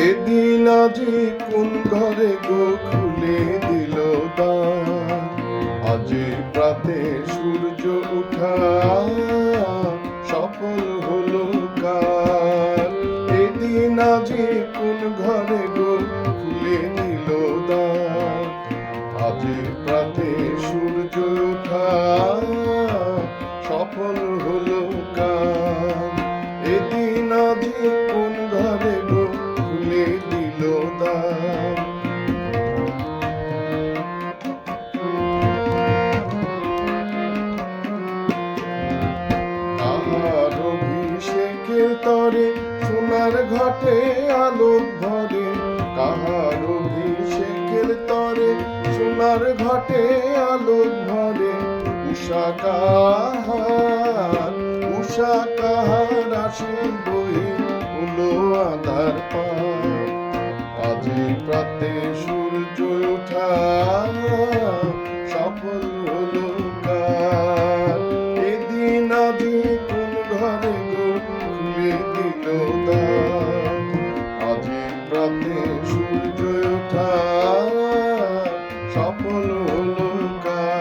এদিন আজি কোন ঘরে গো খুলে দিল দ্বার, আজি প্রাতে সূর্য উঠা সফল হলো কার। এদিন আজি কোন ঘরে গো খুলে দিল দ্বার, আজি প্রাতে সূর্য উঠা সফল হলো কার। এদিন আজি কোন ঘরে গো খুলে দিল দ্বার। কাহার অভিষেকের তরে সোনার ঘটে আলোক ভরে, কাহার অভিষেকের তরে সোনার ঘটে আলোক ভরে। উষা কাহার আসে বহি হলো আধার পার, আজি প্রাতে সূর্য ওঠা সফল হলো কার। এদিন আজি কোন ঘরে গো খুলে দিল দ্বার, আজি প্রাতে সূর্য ওঠা সফল হলো কার।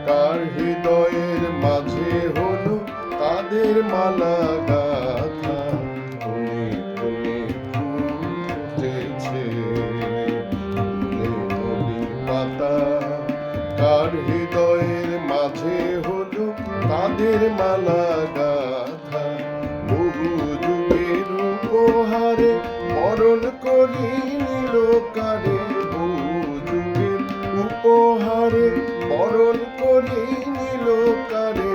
কার হৃদয়ের মাঝে হলো তাদের মালা গাথা, ফুলে ফুলে ফুল ফুটেছে ফুলে নদীর পাতা। কার হৃদয়ের মাঝে হলো তাদের মালা গাথা, বহু যুগের উপহারে বরণ করি নিল কারে, বহু যুগের উপহারে বরণ করি নিল কারে।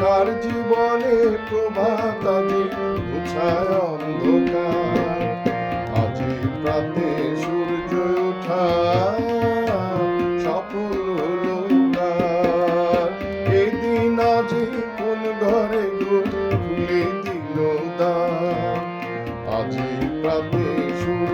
কার জীবনে প্রভাত আজি ঘুচায় অন্ধকার, আজি প্রাতে সূর্য ওঠা সফল হলো কার। এদিন আজি কোন ঘরে গো খুলে দিল দ্বার, আজি প্রাতে সূর্য